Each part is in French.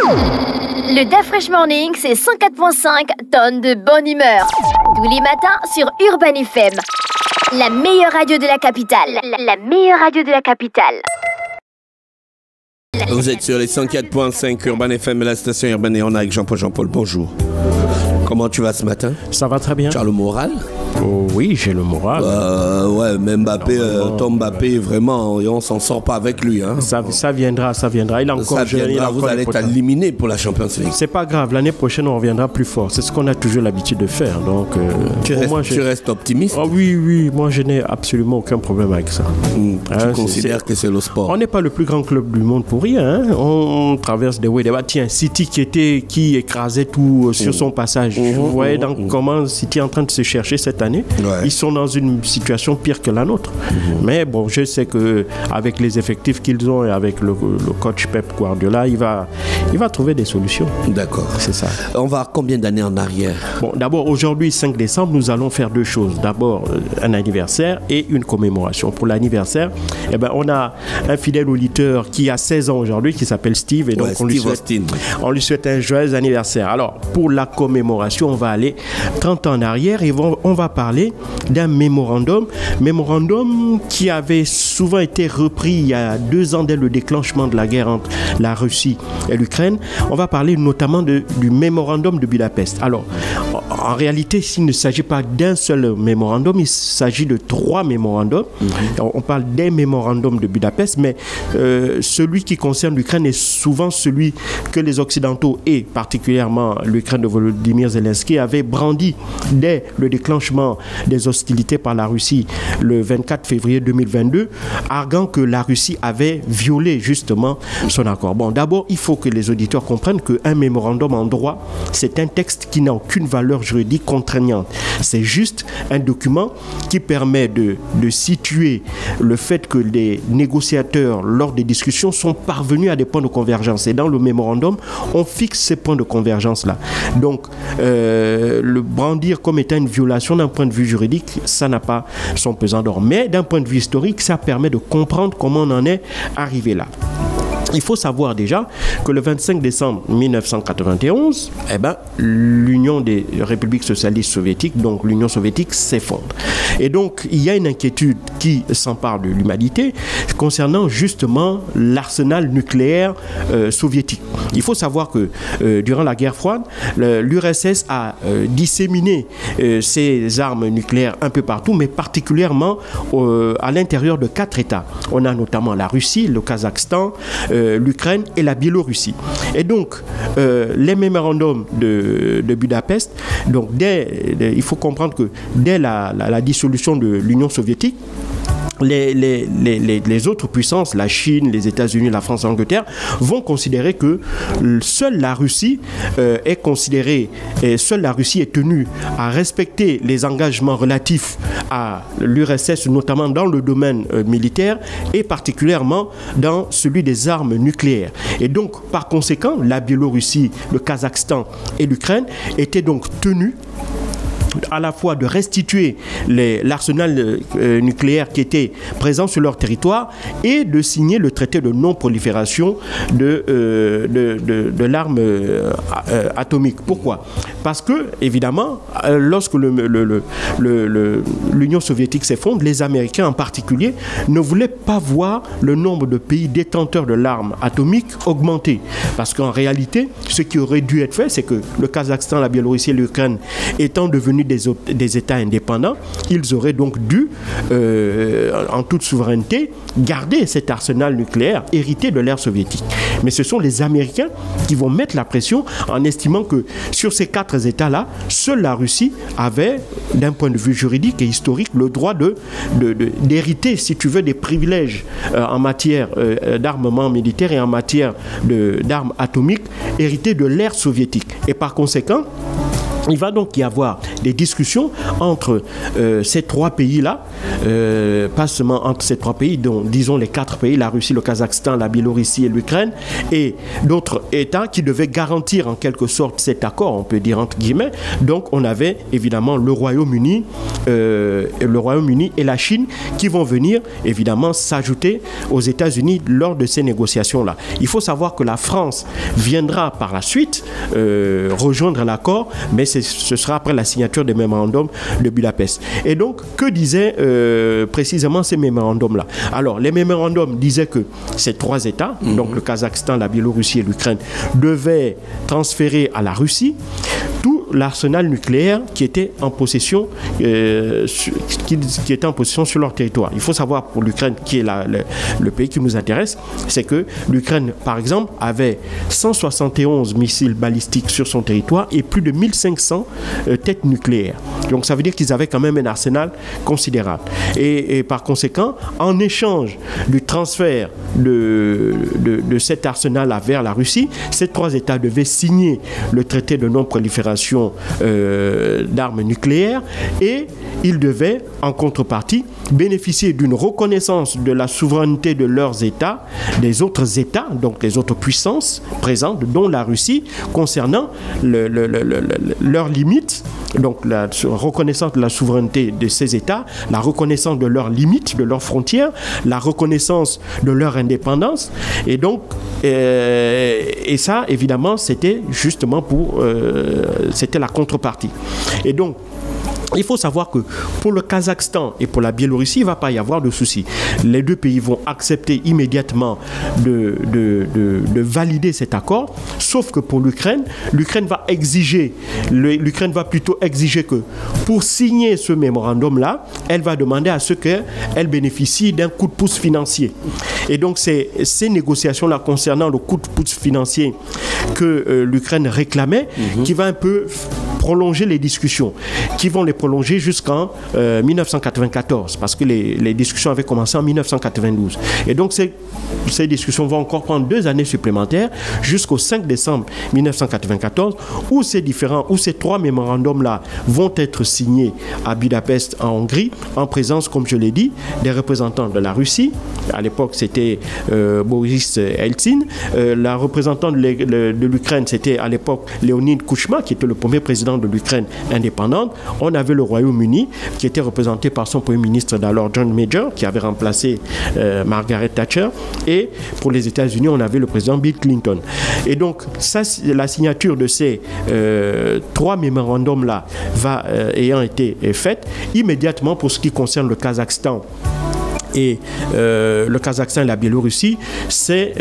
Le Da Fresh Morning, c'est 104.5 tonnes de bonne humeur. Tous les matins sur Urban FM. La meilleure radio de la capitale. La meilleure radio de la capitale. Vous êtes sur les 104.5 Urban FM, la station Urban, et on est avec Jean-Paul. Bonjour. Comment tu vas ce matin? Ça va très bien. Tu as le moral? Oh, oui, j'ai le moral. Ouais, mais Mbappé, Tom Mbappé, vraiment, on s'en sort pas avec lui. Hein. Ça viendra. Il est encore jeune. Vous allez être éliminé pour la Champions League. C'est pas grave, l'année prochaine, on reviendra plus fort. C'est ce qu'on a toujours l'habitude de faire. Donc, tu restes optimiste? Oh, oui, moi, je n'ai absolument aucun problème avec ça. Tu considères que c'est le sport? On n'est pas le plus grand club du monde pour rien. Hein. On traverse des hauts et des bas. Tiens, City qui écrasait tout sur son passage. Vous voyez donc comment City est en train de se chercher cette année. Ouais. Ils sont dans une situation pire que la nôtre. Mais bon, je sais qu'avec les effectifs qu'ils ont et avec le coach Pep Guardiola, il va trouver des solutions. D'accord. C'est ça. On va combien d'années en arrière? Bon, d'abord, aujourd'hui, 5 décembre, nous allons faire deux choses. D'abord, un anniversaire et une commémoration. Pour l'anniversaire, on a un fidèle auditeur qui a 16 ans aujourd'hui, qui s'appelle Steve. Et donc, on lui souhaite un joyeux anniversaire. Alors, pour la commémoration, on va aller 30 ans en arrière et on va parler d'un mémorandum qui avait souvent été repris il y a 2 ans dès le déclenchement de la guerre entre la Russie et l'Ukraine. On va parler notamment du mémorandum de Budapest. Alors, en réalité, s'il ne s'agit pas d'un seul mémorandum, il s'agit de 3 mémorandums. On parle des mémorandums de Budapest, mais celui qui concerne l'Ukraine est souvent celui que les Occidentaux et particulièrement l'Ukraine de Volodymyr Zelensky avaient brandi dès le déclenchement des hostilités par la Russie le 24 février 2022, arguant que la Russie avait violé justement son accord. Bon, d'abord, il faut que les auditeurs comprennent qu'un mémorandum en droit, c'est un texte qui n'a aucune valeur juridique contraignante. C'est juste un document qui permet de situer le fait que les négociateurs, lors des discussions, sont parvenus à des points de convergence. Et dans le mémorandum, on fixe ces points de convergence-là. Donc, le brandir comme étant une violation d'un point de vue juridique, ça n'a pas son pesant d'or. Mais d'un point de vue historique, ça permet de comprendre comment on en est arrivé là. Il faut savoir déjà que le 25 décembre 1991, l'Union des républiques socialistes soviétiques, donc l'Union soviétique, s'effondre. Et donc, il y a une inquiétude qui s'empare de l'humanité concernant justement l'arsenal nucléaire soviétique. Il faut savoir que durant la guerre froide, l'URSS a disséminé ses armes nucléaires un peu partout, mais particulièrement à l'intérieur de 4 États. On a notamment la Russie, le Kazakhstan, l'Ukraine et la Biélorussie. Et donc, les mémorandums de Budapest, donc il faut comprendre que dès la dissolution de l'Union soviétique, les autres puissances, la Chine, les États-Unis, la France, l'Angleterre, vont considérer que seule la Russie est tenue à respecter les engagements relatifs à l'URSS, notamment dans le domaine militaire et particulièrement dans celui des armes nucléaires. Et donc, par conséquent, la Biélorussie, le Kazakhstan et l'Ukraine étaient donc tenus à la fois de restituer l'arsenal nucléaire qui était présent sur leur territoire et de signer le traité de non-prolifération de l'arme atomique. Pourquoi? Parce que, évidemment, lorsque l'Union soviétique s'effondre, les Américains en particulier ne voulaient pas voir le nombre de pays détenteurs de l'arme atomique augmenter. Parce qu'en réalité, ce qui aurait dû être fait, c'est que le Kazakhstan, la Biélorussie et l'Ukraine étant devenus des États indépendants, ils auraient donc dû, en toute souveraineté, garder cet arsenal nucléaire hérité de l'ère soviétique. Mais ce sont les Américains qui vont mettre la pression en estimant que sur ces 4 États-là, seule la Russie avait, d'un point de vue juridique et historique, le droit d'hériter, si tu veux, des privilèges en matière d'armement militaire et en matière d'armes atomiques héritées de l'ère soviétique. Et par conséquent, Il va donc y avoir des discussions entre ces trois pays-là, pas seulement entre ces trois pays, dont disons les quatre pays, la Russie, le Kazakhstan, la Biélorussie et l'Ukraine, et d'autres États qui devaient garantir en quelque sorte cet accord, on peut dire entre guillemets. Donc on avait évidemment le Royaume-Uni et la Chine qui vont venir évidemment s'ajouter aux États-Unis lors de ces négociations-là. Il faut savoir que la France viendra par la suite rejoindre l'accord, mais ce sera après la signature des mémorandums de Budapest. Et donc, que disaient précisément ces mémorandums-là? Alors, les mémorandums disaient que ces trois États, donc le Kazakhstan, la Biélorussie et l'Ukraine, devaient transférer à la Russie tout l'arsenal nucléaire qui était en possession, qui était en possession sur leur territoire. Il faut savoir pour l'Ukraine, qui est le pays qui nous intéresse, c'est que l'Ukraine, par exemple, avait 171 missiles balistiques sur son territoire et plus de 1500 têtes nucléaires. Donc ça veut dire qu'ils avaient quand même un arsenal considérable. Et par conséquent, en échange du transfert de cet arsenal vers la Russie, ces trois États devaient signer le traité de non-prolifération d'armes nucléaires et ils devaient, en contrepartie, bénéficier d'une reconnaissance de la souveraineté de leurs États, des autres États, donc les autres puissances présentes, dont la Russie, concernant leurs limites, donc la reconnaissance de la souveraineté de ces États, la reconnaissance de leurs limites, de leurs frontières, la reconnaissance de leur indépendance. Et donc, et ça, évidemment, c'était justement c'était la contrepartie. Et donc, il faut savoir que pour le Kazakhstan et pour la Biélorussie, il ne va pas y avoir de souci. Les deux pays vont accepter immédiatement de valider cet accord, sauf que pour l'Ukraine, l'Ukraine va plutôt exiger que pour signer ce mémorandum-là, elle va demander à ce qu'elle bénéficie d'un coup de pouce financier. Et donc, c'est ces négociations-là concernant le coup de pouce financier que l'Ukraine réclamait, qui va un peu prolonger les discussions, qui vont les prolonger jusqu'en 1994, parce que les discussions avaient commencé en 1992. Et donc, ces discussions vont encore prendre 2 années supplémentaires jusqu'au 5 décembre 1994, où ces trois mémorandums-là vont être signés à Budapest, en Hongrie, en présence, comme je l'ai dit, des représentants de la Russie. À l'époque, c'était Boris Eltsine. La représentante de l'Ukraine, c'était à l'époque Leonid Kuchma, qui était le premier président de l'Ukraine indépendante. On avait le Royaume-Uni, qui était représenté par son premier ministre d'alors, John Major, qui avait remplacé Margaret Thatcher. Et pour les États-Unis, on avait le président Bill Clinton. Et donc, ça, la signature de ces 3 mémorandums-là ayant été faite, immédiatement pour ce qui concerne le Kazakhstan et le Kazakhstan et la Biélorussie, ces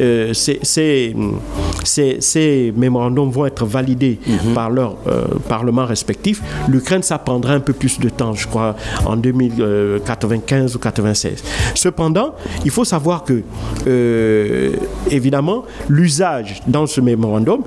mémorandums vont être validés par leurs parlements respectifs. L'Ukraine, ça prendra un peu plus de temps, je crois, en 2095 ou 96. Cependant, il faut savoir que, évidemment, l'usage dans ce mémorandum,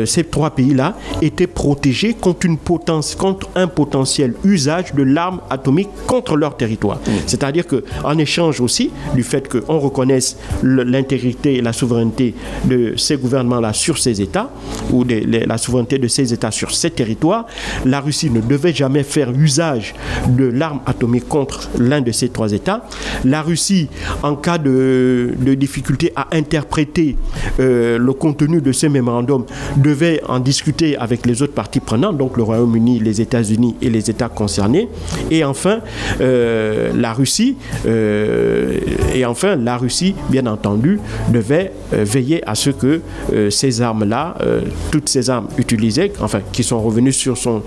ces 3 pays-là étaient protégés contre un potentiel usage de l'arme atomique contre leur territoire. C'est-à-dire qu'en échange aussi du fait qu'on reconnaisse l'intégrité et la souveraineté de ces gouvernements-là sur ces États, ou la souveraineté de ces États sur ces territoires, la Russie ne devait jamais faire usage de l'arme atomique contre l'un de ces 3 États. La Russie, en cas de difficulté à interpréter le contenu de ces mémorandums, devait en discuter avec les autres parties prenantes, donc le Royaume-Uni, les États-Unis et les États concernés. Et enfin, la Russie, bien entendu, devait veiller à ce que ces armes-là, toutes ces armes utilisées, enfin, qui sont revenues sur son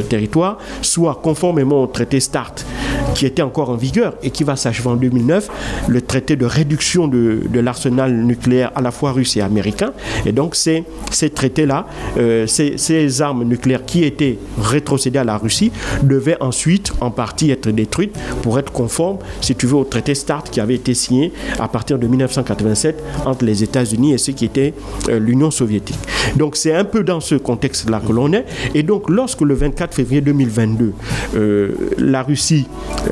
territoire, soient conformément au traité START, qui était encore en vigueur et qui va s'achever en 2009, le traité de réduction de l'arsenal nucléaire à la fois russe et américain. Et donc, ces traités-là, ces armes nucléaires qui étaient rétrocédées à la Russie, devaient ensuite, en partie, être détruites pour être conformes, si tu veux, au traité START qui avait été signé à partir de 1987 entre les États-Unis et ce qui était l'Union soviétique. Donc, c'est un peu dans ce contexte-là que l'on est. Et donc, lorsque le 24 février 2022, la Russie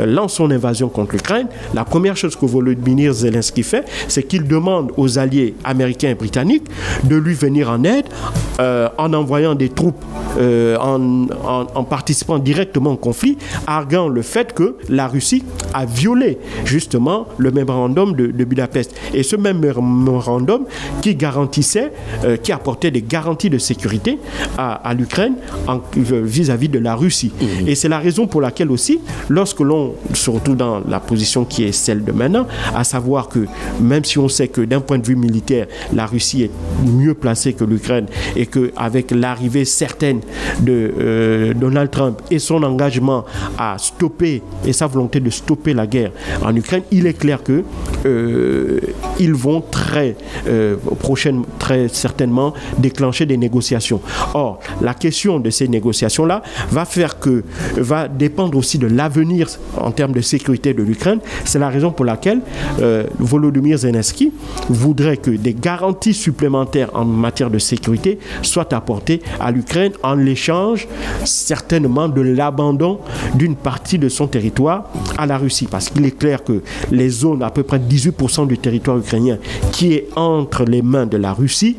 lance son invasion contre l'Ukraine, la première chose que Volodymyr Zelensky fait, c'est qu'il demande aux alliés américains et britanniques de lui venir en aide en envoyant des troupes, en participant directement au conflit, arguant le fait que la Russie a violé justement le mémorandum de Budapest. Et ce même mémorandum qui garantissait, qui apportait des garanties de sécurité à l'Ukraine vis-à-vis de la Russie. Et c'est la raison pour laquelle aussi, lorsque l'on se retrouve dans la position qui est celle de maintenant, à savoir que même si on sait que d'un point de vue militaire, la Russie est mieux placée que l'Ukraine et qu'avec l'arrivée certaine de Donald Trump et son engagement à stopper et sa volonté de stopper la guerre en Ukraine, il est clair que ils vont très certainement déclencher des négociations. Or, la question de ces négociations-là va dépendre aussi de l'avenir en termes de sécurité de l'Ukraine. C'est la raison pour laquelle Volodymyr Zelensky voudrait que des garanties supplémentaires en matière de sécurité soient apportées à l'Ukraine en l'échange certainement de l'abandon d'une partie de son territoire à la Russie. Parce qu'il est clair que les zones, à peu près 18% du territoire ukrainien qui est entre les mains de la Russie,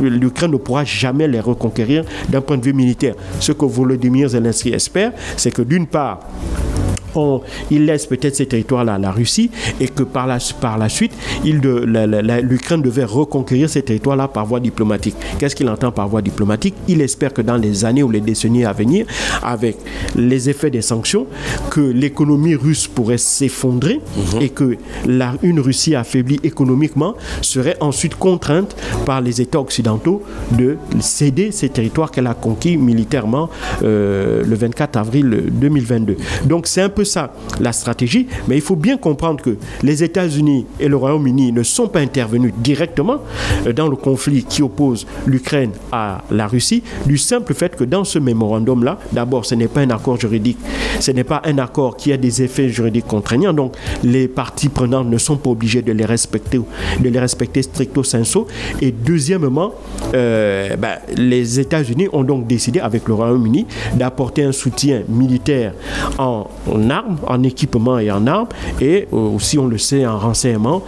l'Ukraine ne pourra jamais les reconquérir d'un point de vue militaire. Ce que Volodymyr Zelensky espère, c'est que d'une part, il laisse peut-être ces territoires-là à la Russie et que par la suite, l'Ukraine devait reconquérir ces territoires-là par voie diplomatique. Qu'est-ce qu'il entend par voie diplomatique? Il espère que dans les années ou les décennies à venir, avec les effets des sanctions, que l'économie russe pourrait s'effondrer et que une Russie affaiblie économiquement serait ensuite contrainte par les États occidentaux de céder ces territoires qu'elle a conquis militairement le 24 avril 2022. Donc c'est un peu ça la stratégie, mais il faut bien comprendre que les États-Unis et le Royaume-Uni ne sont pas intervenus directement dans le conflit qui oppose l'Ukraine à la Russie, du simple fait que dans ce mémorandum-là, d'abord, ce n'est pas un accord juridique, ce n'est pas un accord qui a des effets juridiques contraignants, donc les parties prenantes ne sont pas obligées de les respecter stricto sensu, et deuxièmement, les États-Unis ont donc décidé avec le Royaume-Uni d'apporter un soutien militaire en armes, en équipement et en armes, et aussi on le sait en renseignement,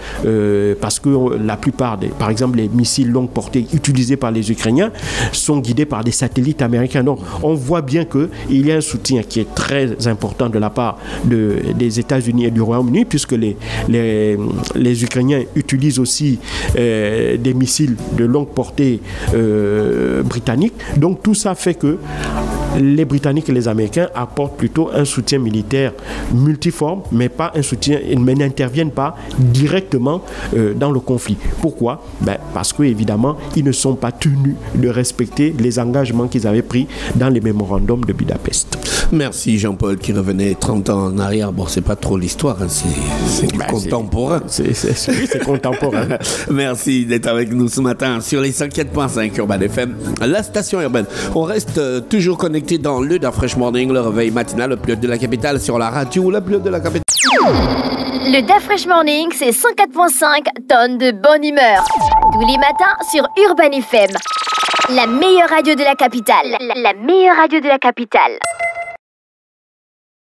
parce que la plupart par exemple les missiles longue portée utilisés par les Ukrainiens sont guidés par des satellites américains. Donc on voit bien qu'il y a un soutien qui est très important de la part des États-Unis et du Royaume-Uni, puisque les Ukrainiens utilisent aussi des missiles de longue portée britanniques. Donc tout ça fait que les Britanniques et les Américains apportent plutôt un soutien militaire multiforme, mais n'interviennent pas directement dans le conflit. Pourquoi? Parce qu'évidemment, ils ne sont pas tenus de respecter les engagements qu'ils avaient pris dans les mémorandums de Budapest. Merci Jean-Paul qui revenait 30 ans en arrière. Bon, c'est pas trop l'histoire, hein, c'est contemporain. C'est contemporain. Merci d'être avec nous ce matin sur les 104.5 Urban FM, la station urbaine. On reste toujours connecté dans le Da Fresh Morning, le réveil matinal, le plus haut de la capitale sur la radio, le plus haut de la capitale. Le Da Fresh Morning, c'est 104.5 tonnes de bonne humeur. Tous les matins sur Urban FM. La meilleure radio de la capitale. La meilleure radio de la capitale.